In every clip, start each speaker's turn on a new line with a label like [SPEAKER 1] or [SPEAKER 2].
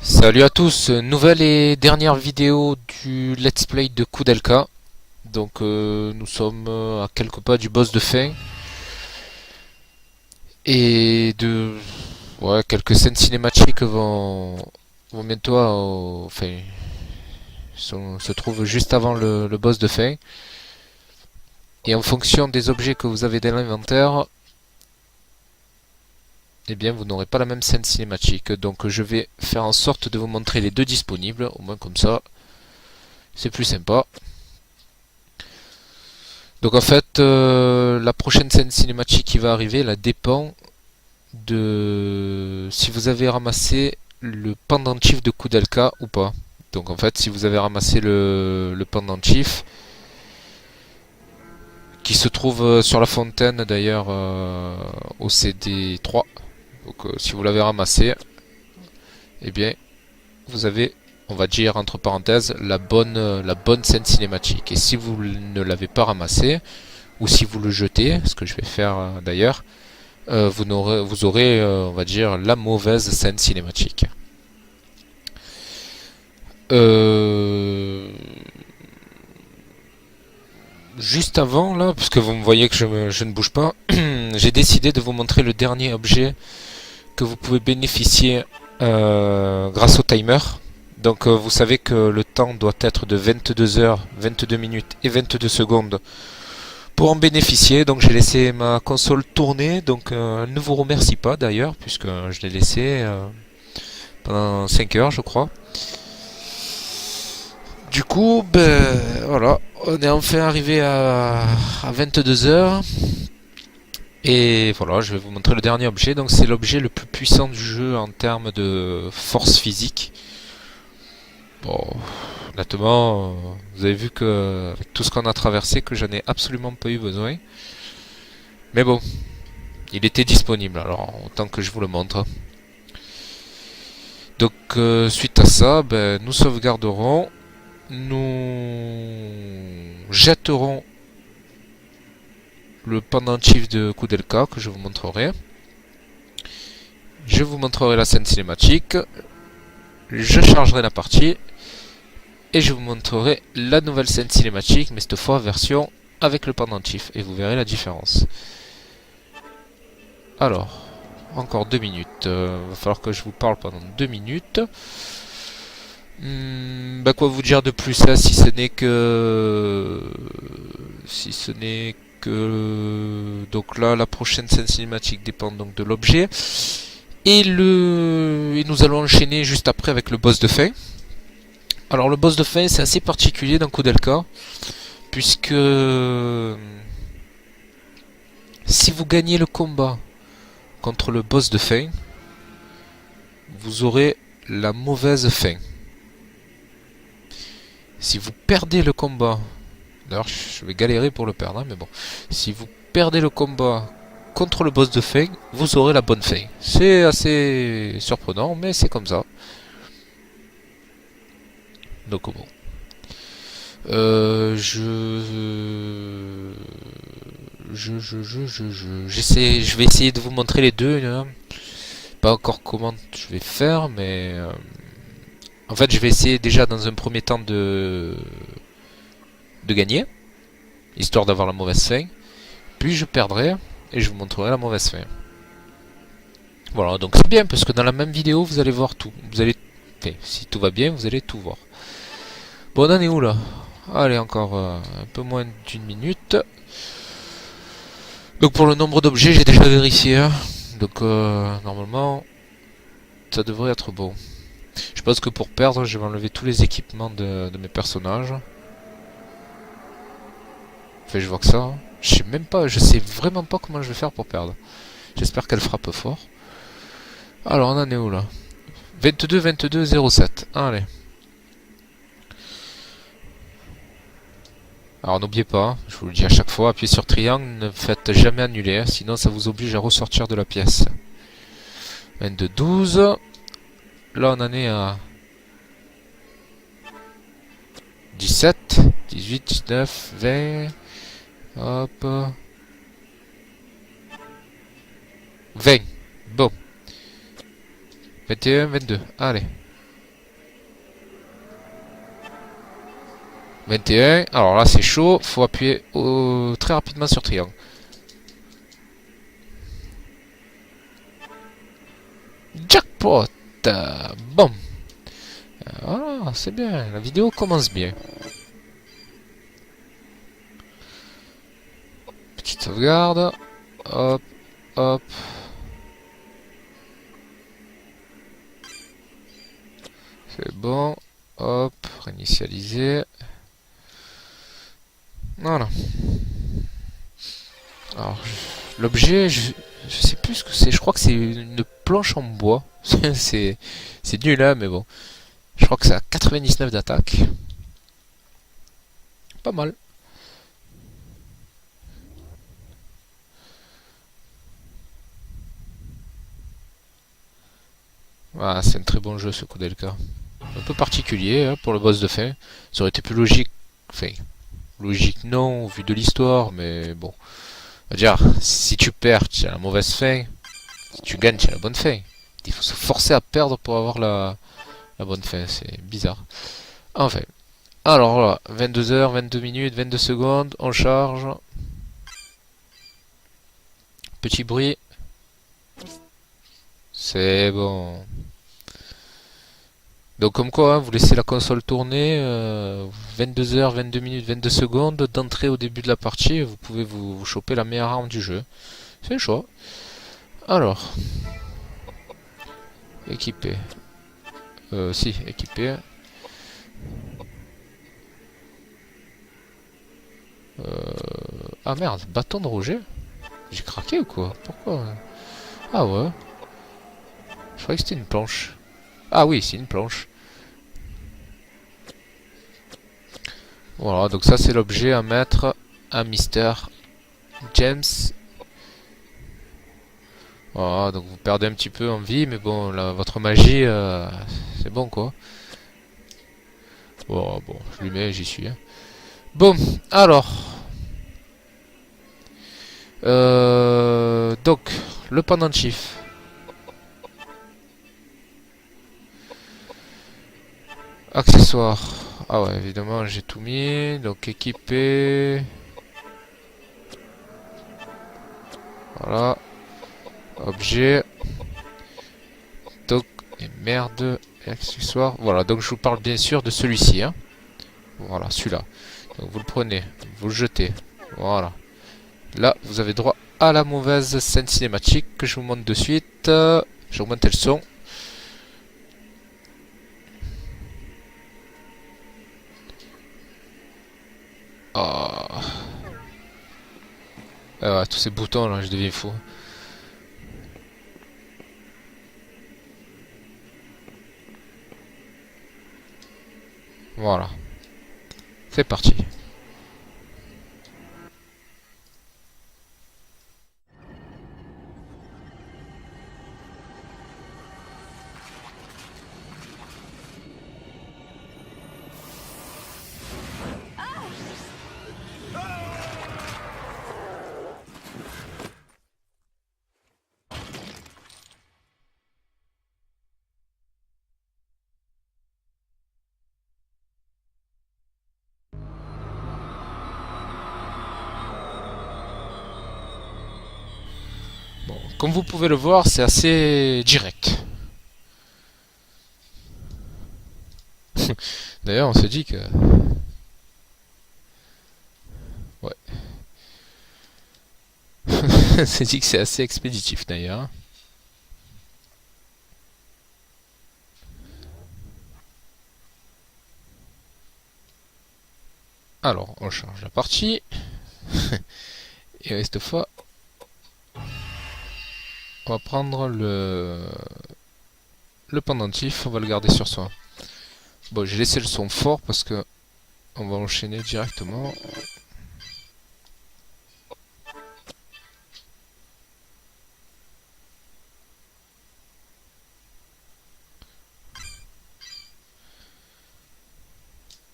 [SPEAKER 1] Salut à tous, nouvelle et dernière vidéo du let's play de Koudelka. Donc nous sommes à quelques pas du boss de fin et de quelques scènes cinématiques vont bientôt se trouvent juste avant le boss de fin. Et en fonction des objets que vous avez dans l'inventaire, eh bien vous n'aurez pas la même scène cinématique. Donc je vais faire en sorte de vous montrer les deux disponibles, au moins comme ça c'est plus sympa. Donc en fait, la prochaine scène cinématique qui va arriver, elle dépend de si vous avez ramassé le pendentif de Koudelka ou pas. Donc en fait, si vous avez ramassé le pendentif, qui se trouve sur la fontaine d'ailleurs au CD3, donc si vous l'avez ramassé, eh bien vous avez, on va dire entre parenthèses, la bonne scène cinématique. Et si vous ne l'avez pas ramassé, ou si vous le jetez, ce que je vais faire d'ailleurs, vous aurez, on va dire, la mauvaise scène cinématique. Euh, Juste avant, là, parce que vous me voyez que je ne bouge pas, j'ai décidé de vous montrer le dernier objet que vous pouvez bénéficier grâce au timer. Donc vous savez que le temps doit être de 22 heures, 22 minutes et 22 secondes pour en bénéficier. Donc j'ai laissé ma console tourner, donc elle ne vous remercie pas d'ailleurs, puisque je l'ai laissé pendant 5 heures je crois. Du coup, ben voilà, on est enfin arrivé à 22 heures. Et voilà, je vais vous montrer le dernier objet. Donc c'est l'objet le plus puissant du jeu en termes de force physique. Bon, honnêtement, vous avez vu que avec tout ce qu'on a traversé, que j'en ai absolument pas eu besoin. Mais bon, il était disponible, alors autant que je vous le montre. Donc suite à ça, ben, nous sauvegarderons, nous jetterons le pendentif de Koudelka que je vous montrerai. Je vous montrerai la scène cinématique, je chargerai la partie et je vous montrerai la nouvelle scène cinématique, mais cette fois version avec le pendentif, et vous verrez la différence. Alors, encore 2 minutes. Va falloir que je vous parle pendant 2 minutes. Bah quoi vous dire de plus là, si ce n'est que... Donc là, la prochaine scène cinématique dépend donc de l'objet. Et nous allons enchaîner juste après avec le boss de fin. Alors le boss de fin, c'est assez particulier dans Koudelka, puisque si vous gagnez le combat contre le boss de fin, vous aurez la mauvaise fin. Si vous perdez le combat, d'ailleurs je vais galérer pour le perdre, hein, mais bon, si vous perdez le combat contre le boss de fin, vous aurez la bonne fin. C'est assez surprenant, mais c'est comme ça. Donc bon. Je vais essayer de vous montrer les deux. Là. Pas encore comment je vais faire, mais en fait, je vais essayer déjà dans un premier temps de gagner, histoire d'avoir la mauvaise fin. Puis je perdrai et je vous montrerai la mauvaise fin. Voilà, donc c'est bien parce que dans la même vidéo, vous allez voir tout. Vous allez, enfin, si tout va bien, vous allez tout voir. Bon, on en est où là? Allez, encore un peu moins d'une minute. Donc pour le nombre d'objets, j'ai déjà vérifié. Hein. Donc normalement, ça devrait être bon. Je pense que pour perdre, je vais enlever tous les équipements de mes personnages. Enfin, je vois que ça. Hein. Je sais même pas, je sais vraiment pas comment je vais faire pour perdre. J'espère qu'elle frappe fort. Alors, on en est où là? 22, 22, 07. Allez. Alors n'oubliez pas, je vous le dis à chaque fois, appuyez sur triangle, ne faites jamais annuler, hein, sinon ça vous oblige à ressortir de la pièce. 22, 12. Là on en est à 17, 18, 19, 20. Hop. 20. Bon. 21, 22. Allez. 21. Alors là, c'est chaud. Faut appuyer très rapidement sur triangle. Jackpot. Bon. Voilà, c'est bien. La vidéo commence bien. Petite sauvegarde. Hop, hop. C'est bon. Hop, réinitialiser. Voilà. Alors, l'objet, je sais plus ce que c'est. Je crois que c'est une planche en bois. c'est nul là, mais bon. Je crois que ça a 99 d'attaque. Pas mal. Ah, c'est un très bon jeu ce Koudelka. Un peu particulier hein, pour le boss de fin. Ça aurait été plus logique. Enfin, logique non, au vu de l'histoire, mais bon. On va dire, si tu perds, tu as la mauvaise fin. Si tu gagnes, tu as la bonne fin. Il faut se forcer à perdre pour avoir la bonne fin. C'est bizarre. Enfin. Alors là, 22 heures, 22 minutes, 22 secondes, on charge. Petit bruit. C'est bon. Donc comme quoi, hein, vous laissez la console tourner, 22 heures, 22 minutes, 22 secondes d'entrée au début de la partie, et vous pouvez vous choper la meilleure arme du jeu. C'est un choix. Alors, équipé. Si, équipé. Ah merde, bâton de Roger. J'ai craqué ou quoi? Pourquoi? Ah ouais. Je croyais que c'était une planche. Ah oui, c'est une planche. Voilà, donc ça c'est l'objet à mettre à Mister James. Voilà, donc vous perdez un petit peu en vie, mais bon, là, votre magie, c'est bon quoi. Bon, bon, je lui mets, j'y suis. Hein. Bon, alors. Donc, le pendentif. Accessoires. Ah ouais, évidemment, j'ai tout mis. Donc, équipé. Voilà. Objet. Donc, et merde. Accessoires. Voilà, donc je vous parle bien sûr de celui-ci. Hein. Voilà, celui-là. Donc, vous le prenez. Vous le jetez. Voilà. Là, vous avez droit à la mauvaise scène cinématique que je vous montre de suite. Je vais augmenter le son. Oh. Ah ouais, tous ces boutons là, je deviens fou. Voilà. C'est parti. Bon, comme vous pouvez le voir, c'est assez direct. D'ailleurs, on se dit que... Ouais. On se dit que c'est assez expéditif d'ailleurs. Alors, on charge la partie. Et cette fois, on va prendre le pendentif, on va le garder sur soi. Bon, j'ai laissé le son fort parce que on va enchaîner directement.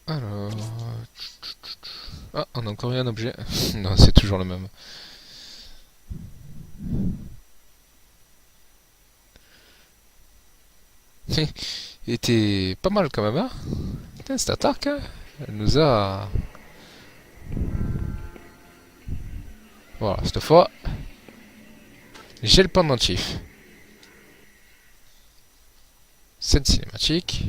[SPEAKER 1] Alors... Ah, on a encore eu un objet. Non, c'est toujours le même. Il était pas mal quand même, hein. Putain, cette attaque, hein. Elle nous a... Voilà, cette fois, j'ai le pendentif. Scène cinématique.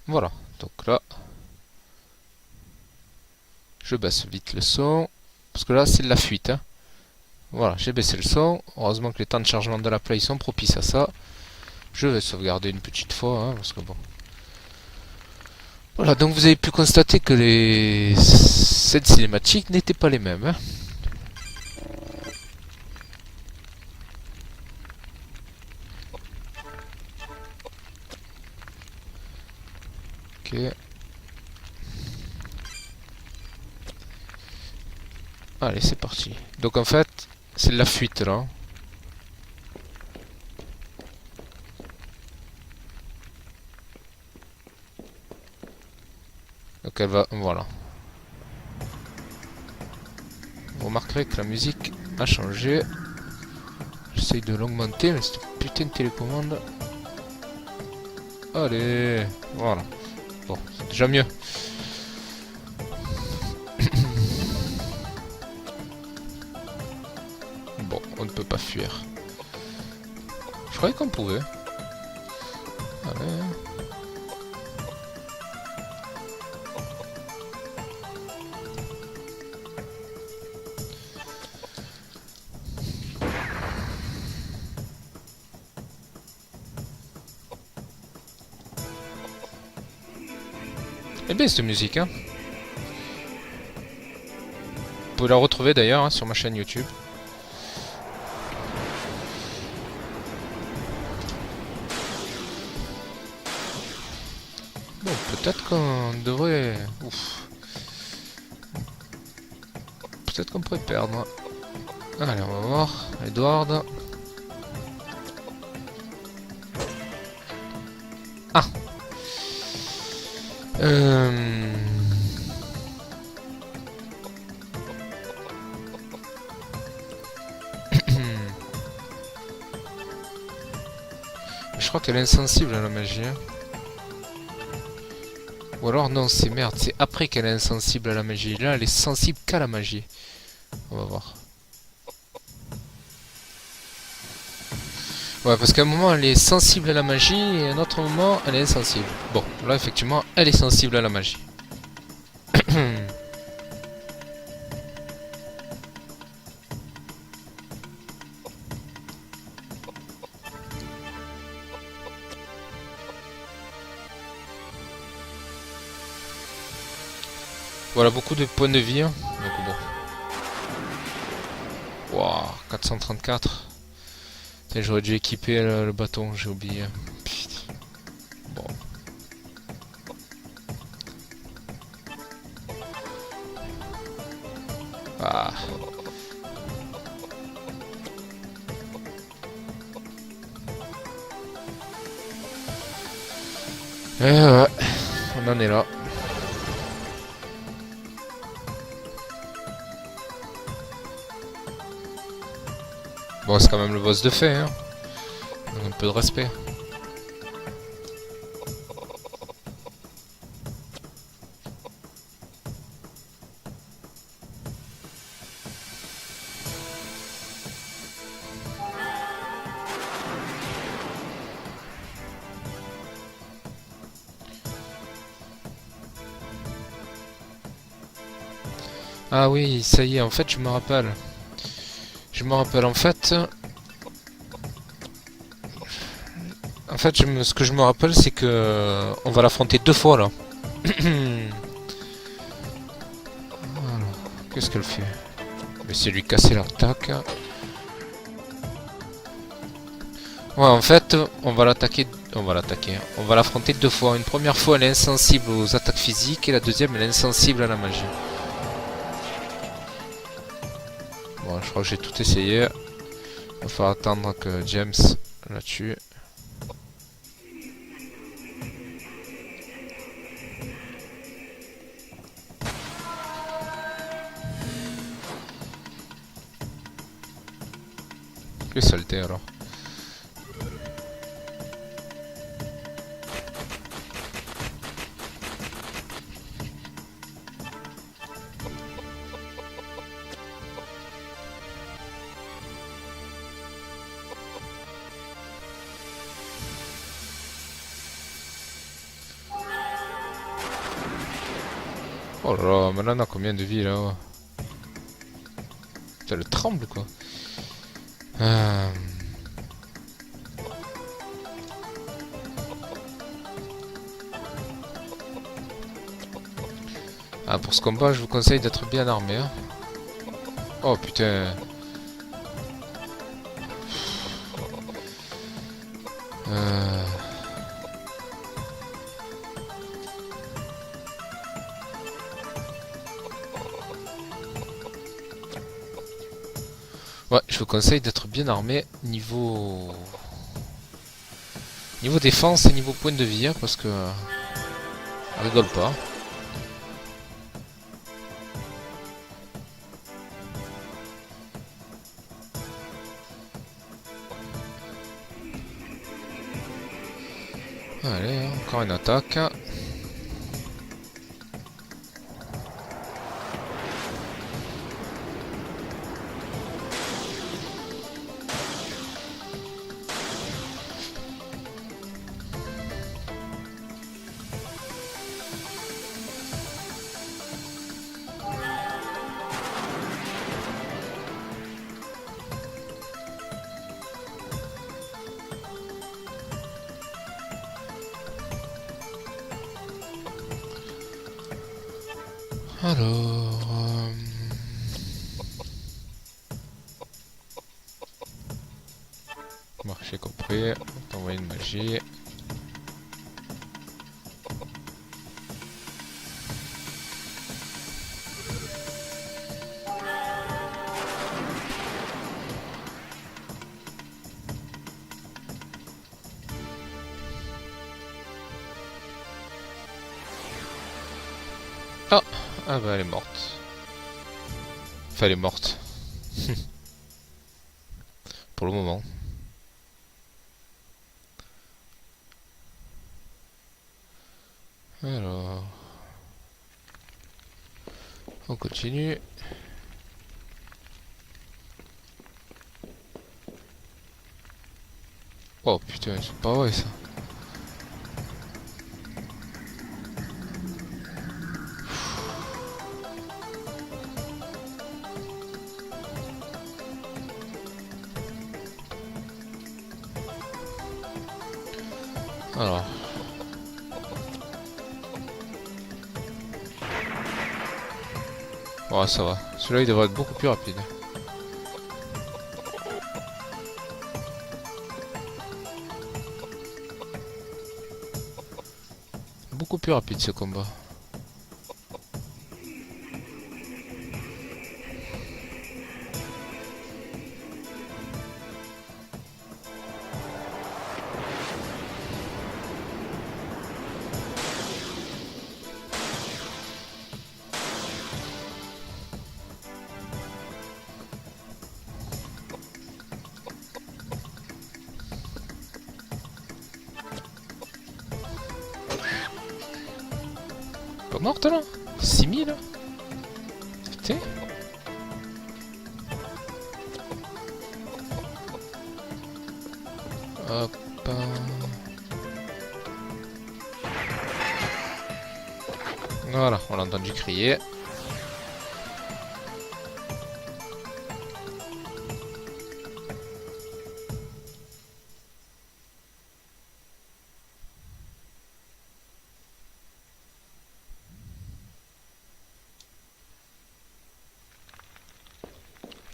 [SPEAKER 1] Voilà, donc là, je baisse vite le son, parce que là c'est de la fuite. Hein. Voilà, j'ai baissé le son, heureusement que les temps de chargement de la play sont propices à ça. Je vais sauvegarder une petite fois, hein, parce que bon... Voilà, donc vous avez pu constater que les scènes cinématiques n'étaient pas les mêmes. Hein. Ok. Allez, c'est parti. Donc en fait, c'est de la fuite là. Donc elle va... Voilà. Vous remarquerez que la musique a changé. J'essaye de l'augmenter, mais c'est une putain de télécommande. Allez, voilà. Bon, c'est déjà mieux. Bon, on ne peut pas fuir. Je croyais qu'on pouvait. Allez. Eh bien cette musique, hein. Vous pouvez la retrouver d'ailleurs hein, sur ma chaîne YouTube. Bon, peut-être qu'on devrait... Ouf. Peut-être qu'on pourrait perdre. Allez, on va voir. Edward. Ah. Je crois qu'elle est insensible à la magie. Hein. Ou alors non, c'est merde, c'est après qu'elle est insensible à la magie. Là, elle est sensible qu'à la magie. On va voir. Ouais, parce qu'à un moment, elle est sensible à la magie et à un autre moment, elle est insensible. Bon, là, effectivement, elle est sensible à la magie. Voilà, beaucoup de points de vie. Hein. Donc bon. Waouh, 434. J'aurais dû équiper le bâton, j'ai oublié. Putain. Bon. Ah. Ouais, on en est là. Bon, c'est quand même le boss de fait, hein. Donc un peu de respect. Ah oui, ça y est, en fait, je me rappelle. Je me rappelle, en fait... En fait, ce que je me rappelle, c'est que... On va l'affronter 2 fois, là. Voilà. Qu'est-ce qu'elle fait? Mais c'est lui casser l'attaque. Ouais, en fait, on va l'attaquer. On va l'attaquer. On va l'affronter 2 fois. Une première fois, elle est insensible aux attaques physiques. Et la deuxième, elle est insensible à la magie. Bon, je crois que j'ai tout essayé. Il va falloir attendre que James la tue. Quelle saleté alors. Oh là là, mais là on a combien de vies là? Putain, elle tremble quoi. Ah, pour ce combat, je vous conseille d'être bien armé. Hein. Oh putain. Ouais, je vous conseille d'être bien armé niveau défense et niveau point de vie, hein, parce que on rigole pas. Allez, encore une attaque. Alors... Marché compris, t'envoyer une magie. Ah, ah bah elle est morte. Enfin elle est morte. Pour le moment. Alors... On continue. Oh putain, c'est pas vrai ça. Alors... Ouais, ça va. Celui-là, il devrait être beaucoup plus rapide. Beaucoup plus rapide ce combat. Pas morte là? 6000 là? Putain. Hop. hein. Voilà, on l'a entendu crier.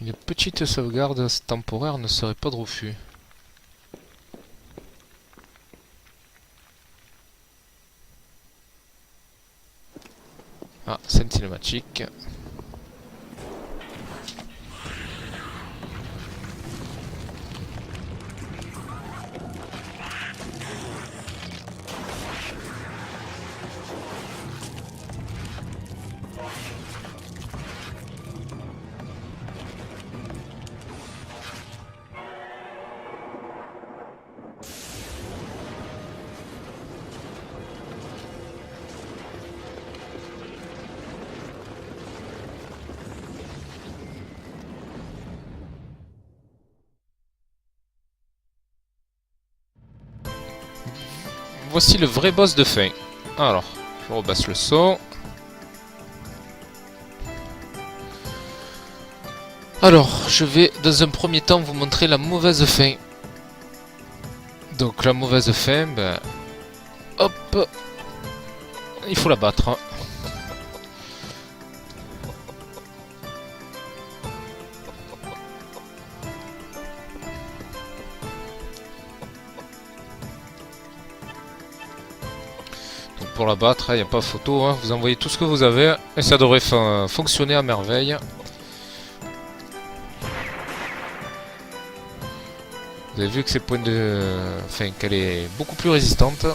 [SPEAKER 1] Une petite sauvegarde temporaire ne serait pas de refus. Ah, scène cinématique. Voici le vrai boss de fin. Alors, je rebasse le son. Alors, je vais dans un premier temps vous montrer la mauvaise fin. Donc la mauvaise fin, ben... Hop, il faut la battre. Hein. Donc pour la battre, il n'y a pas photo. Hein. Vous envoyez tout ce que vous avez et ça devrait fonctionner à merveille. Vous avez vu que ces points de... Enfin, qu'elle est beaucoup plus résistante.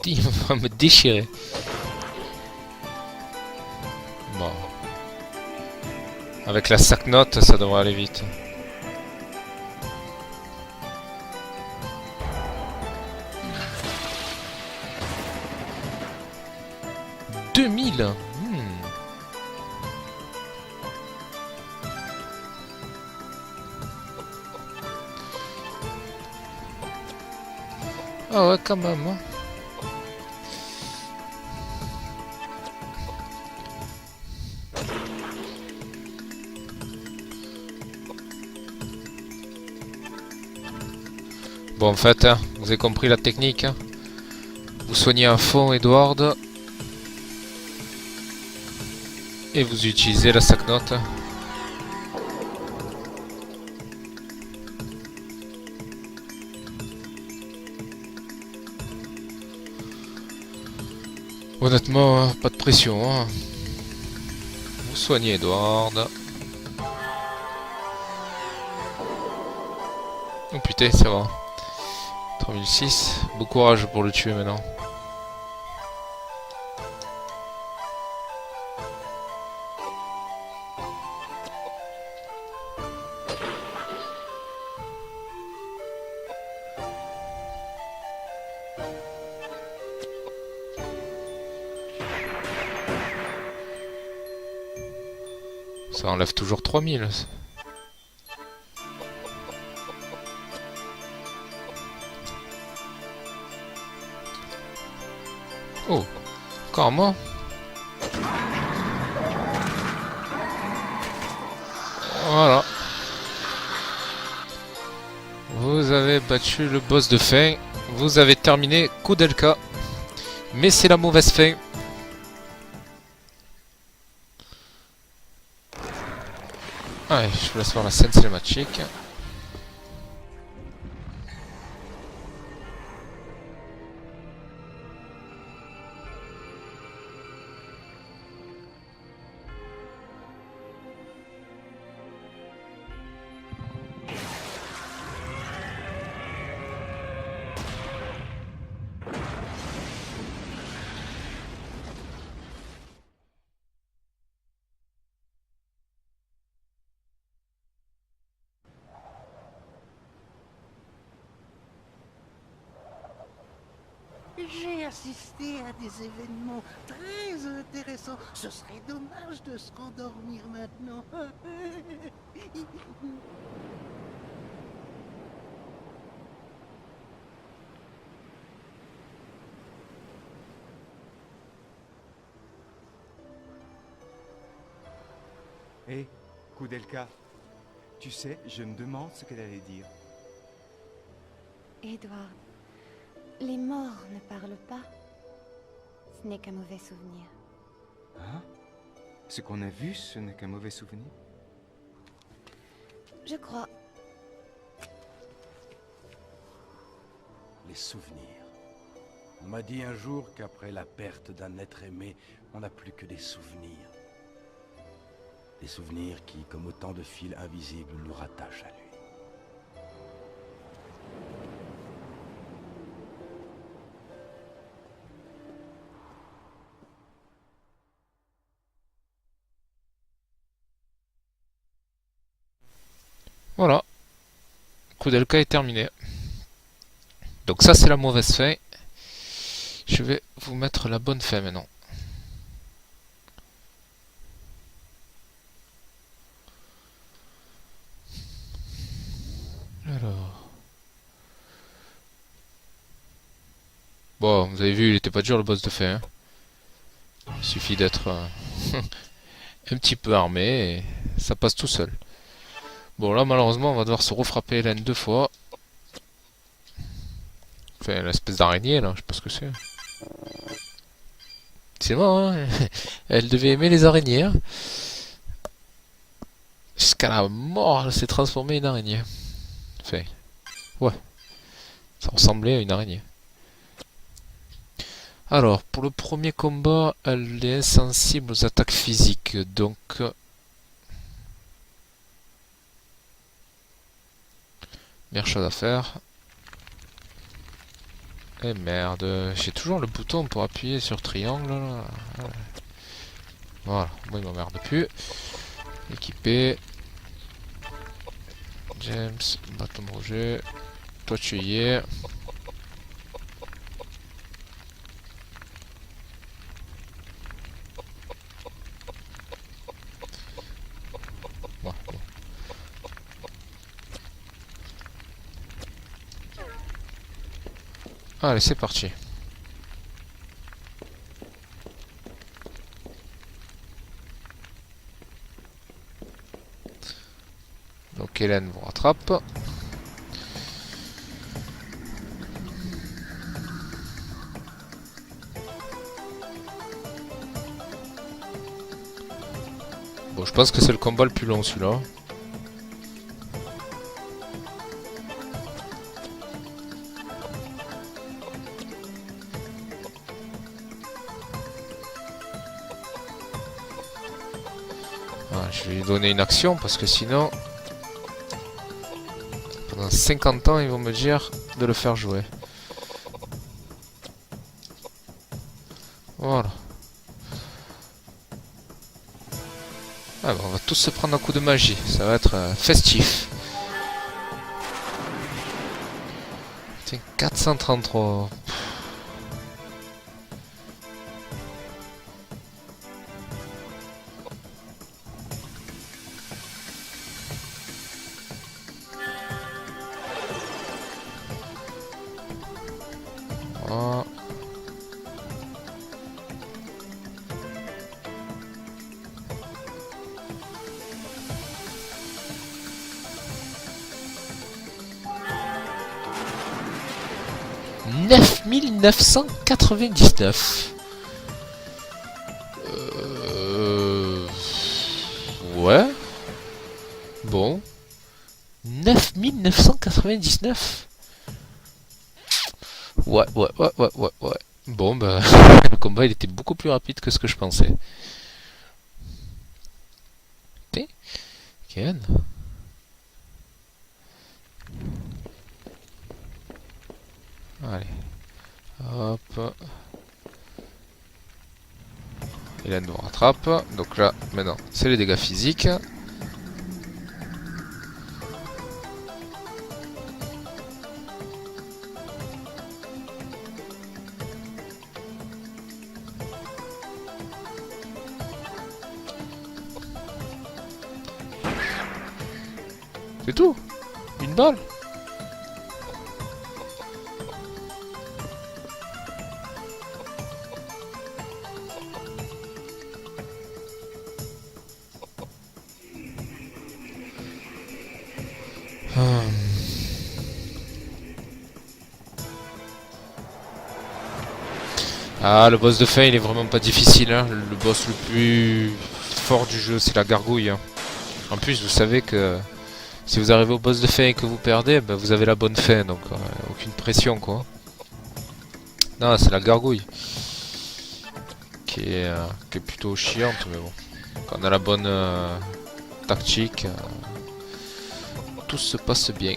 [SPEAKER 1] Il va me déchirer. Bon. Avec la sac-note, ça devrait aller vite. « 2000 » Ah ouais, quand même. Hein. Bon, en fait, hein, vous avez compris la technique. Hein. Vous soignez à fond Edward. Et vous utilisez la sac-note. Honnêtement, pas de pression. Hein. Vous soignez Edward. Oh putain, ça va. 3006. Bon courage pour le tuer maintenant. Ça enlève toujours 3000. Oh, encore moi. Voilà. Vous avez battu le boss de fin. Vous avez terminé Koudelka. Mais c'est la mauvaise fin. Allez, je vous laisse voir la scène cinématique.
[SPEAKER 2] J'ai assisté à des événements très intéressants. Ce serait dommage de se rendormir maintenant.
[SPEAKER 3] Hé, Koudelka, tu sais, je me demande ce qu'elle allait dire.
[SPEAKER 4] Edward, les morts ne parlent pas. Ce n'est qu'un mauvais souvenir.
[SPEAKER 3] Hein? Ce qu'on a vu, ce n'est qu'un mauvais souvenir?
[SPEAKER 4] Je crois.
[SPEAKER 2] Les souvenirs. On m'a dit un jour qu'après la perte d'un être aimé, on n'a plus que des souvenirs. Des souvenirs qui, comme autant de fils invisibles, nous rattachent à lui.
[SPEAKER 1] Voilà. Koudelka est terminé. Donc ça c'est la mauvaise fin. Je vais vous mettre la bonne fin maintenant. Alors. Bon, vous avez vu, il était pas dur le boss de fin. Hein. Il suffit d'être un petit peu armé et ça passe tout seul. Bon là malheureusement on va devoir se refrapper Hélène 2 fois. Enfin l'espèce d'araignée là, je sais pas ce que c'est. C'est moi hein. Elle devait aimer les araignées. Hein. Jusqu'à la mort elle s'est transformée en araignée. Enfin, ouais. Ça ressemblait à une araignée. Alors, pour le premier combat, elle est insensible aux attaques physiques, donc... Meilleure chose à faire. Et merde, j'ai toujours le bouton pour appuyer sur triangle, là. Voilà, moi il m'emmerde plus. Équipé. James, bâton de Roger. Toi tu y es. Bon. Allez, c'est parti. Donc Hélène vous rattrape. Bon, je pense que c'est le combat le plus long celui-là. Ah, je vais lui donner une action parce que sinon, pendant 50 ans, ils vont me dire de le faire jouer. Voilà. Ah bah, on va tous se prendre un coup de magie, ça va être festif. Tiens, 433. Voilà. « 9999 ». Ouais. Bon. 9999. Ouais. Bon, bah, le combat il était beaucoup plus rapide que ce que je pensais. Ok. Ken. Allez. Hop. Hélène nous rattrape. Donc là, maintenant, c'est les dégâts physiques. C'est tout. Une balle. Hum. Ah, le boss de fin il est vraiment pas difficile, hein. Le boss le plus fort du jeu c'est la gargouille, hein. En plus vous savez que si vous arrivez au boss de fin et que vous perdez, ben, vous avez la bonne fin, donc aucune pression quoi. Non, c'est la gargouille qui est plutôt chiante, mais bon. Quand on a la bonne tactique, tout se passe bien.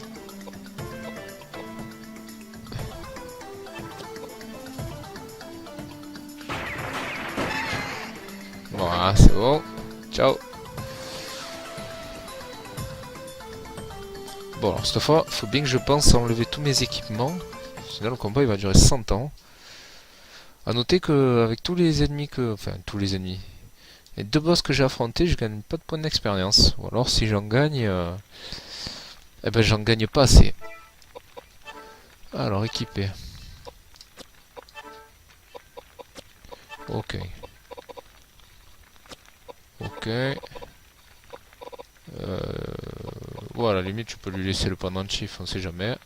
[SPEAKER 1] Voilà, c'est bon. Ciao. Bon, alors cette fois, il faut bien que je pense à enlever tous mes équipements. Sinon, le combat il va durer 100 ans. A noter que avec tous les ennemis que... Enfin, tous les ennemis. Les 2 boss que j'ai affrontés, je gagne pas de points d'expérience. Ou alors, si j'en gagne... eh ben, j'en gagne pas assez. Alors, équipé. Ok. Ok. Voilà, à la limite, tu peux lui laisser le pendentif, on sait jamais.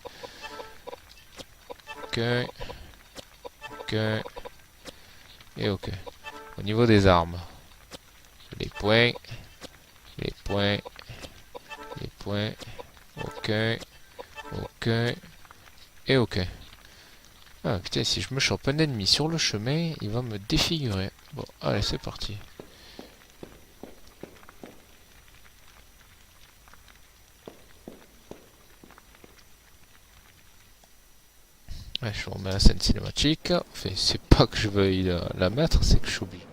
[SPEAKER 1] Ok. Ok. Et ok. Au niveau des armes. Les points. Les points. Les points. Ok. Ok. Et ok. Ah putain, si je me chope un ennemi sur le chemin, il va me défigurer. Bon, allez, c'est parti. Ouais, je remets la scène cinématique. Enfin, c'est pas que je veuille la mettre, c'est que je suis obligé.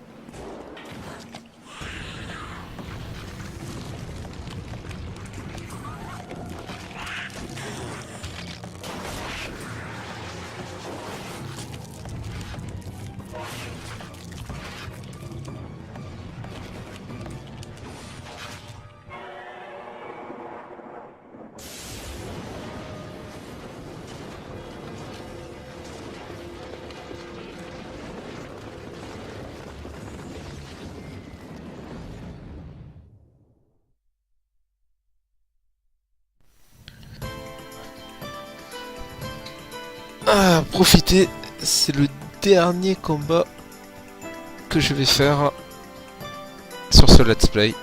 [SPEAKER 1] Ah, profitez, c'est le dernier combat que je vais faire sur ce let's play.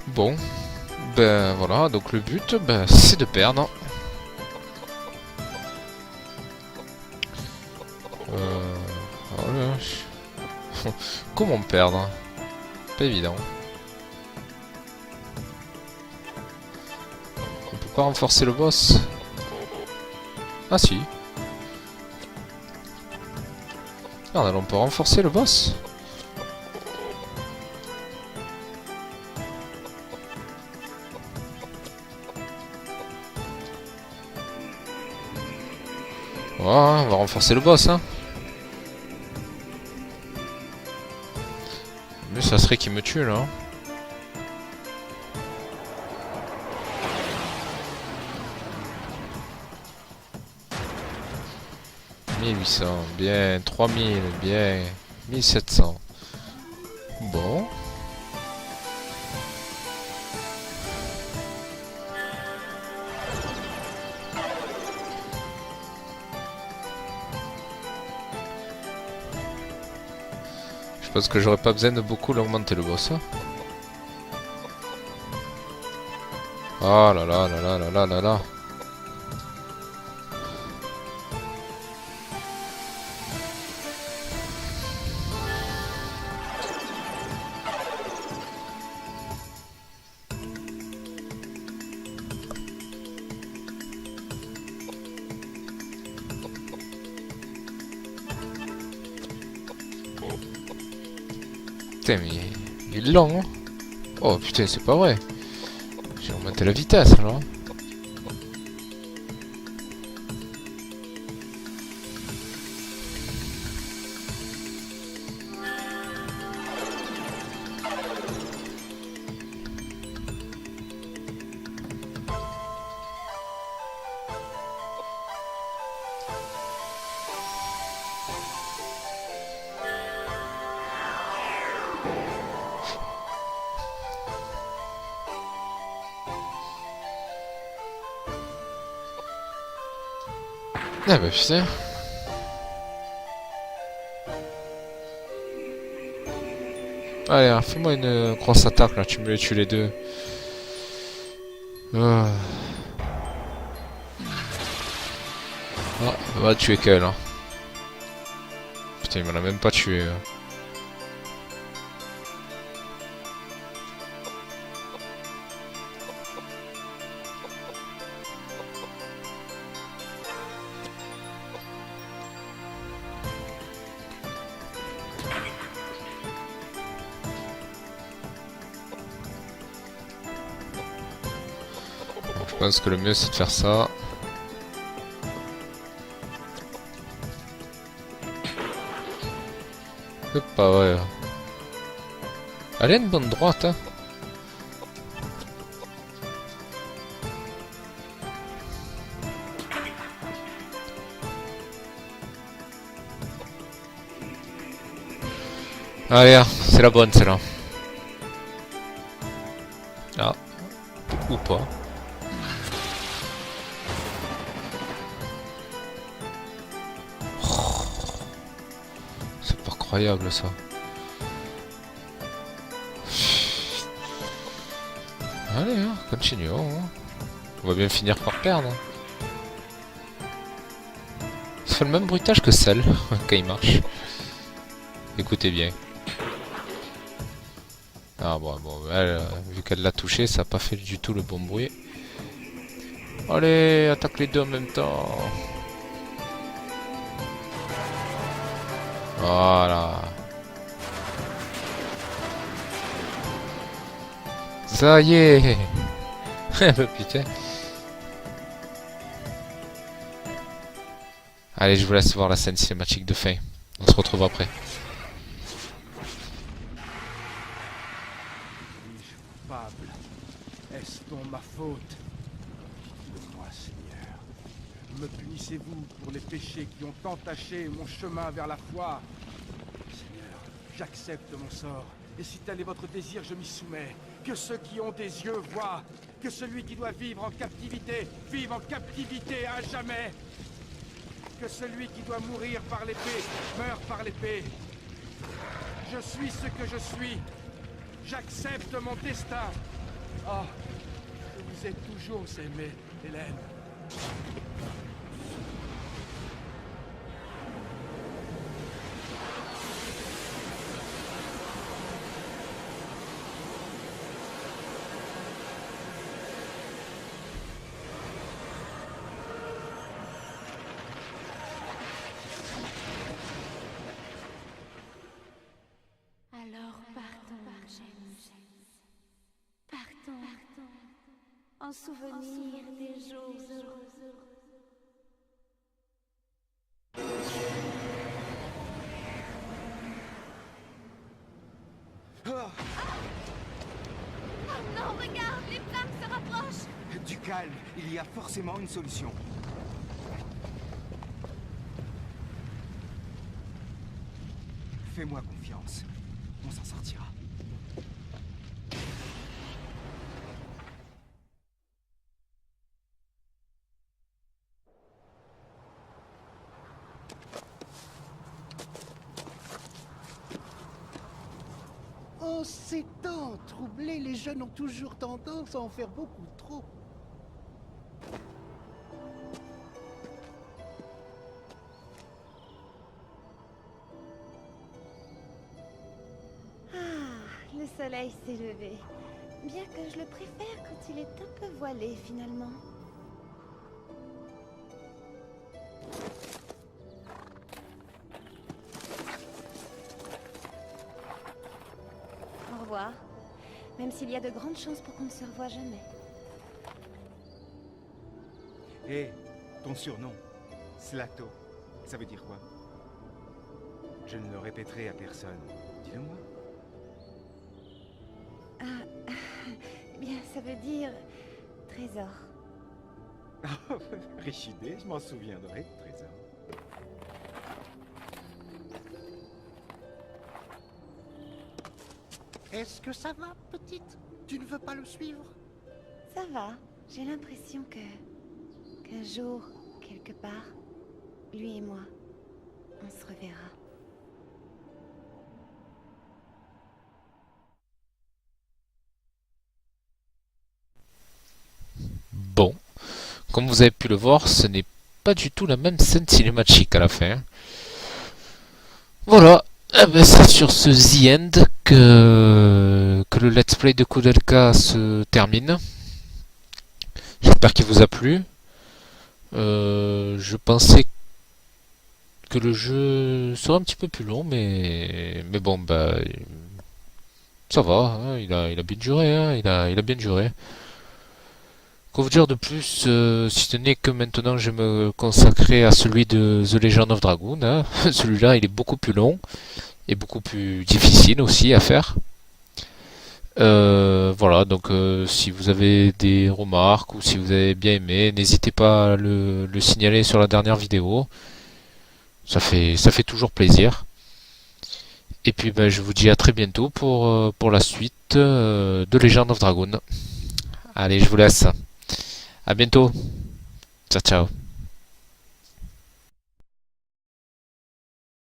[SPEAKER 1] Bon, ben voilà, donc le but, ben, c'est de perdre. Voilà. Comment perdre? Pas évident. On peut pas renforcer le boss? Ah si. Ah, on peut renforcer le boss? Ouais, on va renforcer le boss, hein. Mais ça serait qu'il me tue, là. 1800, bien. 3000, bien. 1700. Bon. Je pense que j'aurais pas besoin de beaucoup l'augmenter le boss. Hein. Oh là là là là là là là là. Putain, mais il est lent, hein. Oh putain, c'est pas vrai. J'ai augmenté la vitesse alors. Ah bah putain. Allez, hein, fais-moi une grosse attaque là, tu me les tues les deux. Ah, ah on va tuer qu'elle. Hein. Putain, il m'en a même pas tué. Je pense que le mieux c'est de faire ça. C'est pas vrai. Elle a une bonne droite, hein. Allez, hein, c'est la bonne celle-là. Ah. Ou pas. C'est pas croyable ça. Allez, hein, continuons. Hein. On va bien finir par perdre. Ça fait le même bruitage que celle quand il marche. Écoutez bien. Ah bon, elle, vu qu'elle l'a touché, ça n'a pas fait du tout le bon bruit. Allez, attaque les deux en même temps. Voilà. Ça y est. Putain. Allez, je vous laisse voir la scène cinématique de fin. On se retrouve après.
[SPEAKER 2] Suis-je coupable? Est-ce donc ma faute? Dites-le-moi, Seigneur. Me punissez-vous pour les péchés qui ont entaché mon chemin vers la foi? Seigneur, j'accepte mon sort. Et si tel est votre désir, je m'y soumets. Que ceux qui ont des yeux voient. Que celui qui doit vivre en captivité, vive en captivité à jamais. Que celui qui doit mourir par l'épée, meure par l'épée. Je suis ce que je suis. J'accepte mon destin. Oh, je vous ai toujours aimé, Hélène.
[SPEAKER 4] Alors partons, James. Partons. En souvenir des jours heureux. Oh non, regarde, les flammes se rapprochent.
[SPEAKER 3] Du calme, il y a forcément une solution. Fais-moi confiance. On s'en sortira.
[SPEAKER 5] En ces temps troublés, les jeunes ont toujours tendance à en faire beaucoup trop.
[SPEAKER 4] Le soleil s'est levé. Bien que je le préfère quand il est un peu voilé finalement. Au revoir. Même s'il y a de grandes chances pour qu'on ne se revoie jamais.
[SPEAKER 3] Hé, ton surnom, Slato, ça veut dire quoi? Je ne le répéterai à personne. Dis-le-moi.
[SPEAKER 4] Eh bien, ça veut dire trésor.
[SPEAKER 3] Riche idée, je m'en souviendrai, trésor.
[SPEAKER 5] Est-ce que ça va, petite? Tu ne veux pas le suivre?
[SPEAKER 4] Ça va. J'ai l'impression qu'un jour, quelque part, lui et moi, on se reverra.
[SPEAKER 1] Bon, comme vous avez pu le voir, ce n'est pas du tout la même scène cinématique à la fin. Voilà, eh ben, c'est sur ce The End que le let's play de Koudelka se termine. J'espère qu'il vous a plu. Je pensais que le jeu serait un petit peu plus long, mais bon, bah, ça va, hein, il a bien duré, hein, il a bien duré. Quoi vous dire de plus, si ce n'est que maintenant je vais me consacrer à celui de The Legend of Dragoon, hein. Celui-là, il est beaucoup plus long et beaucoup plus difficile aussi à faire. Voilà, donc si vous avez des remarques ou si vous avez bien aimé, n'hésitez pas à le signaler sur la dernière vidéo. Ça fait toujours plaisir. Et puis ben, je vous dis à très bientôt pour la suite de Legend of Dragoon. Allez, je vous laisse. À bientôt. Ciao, ciao.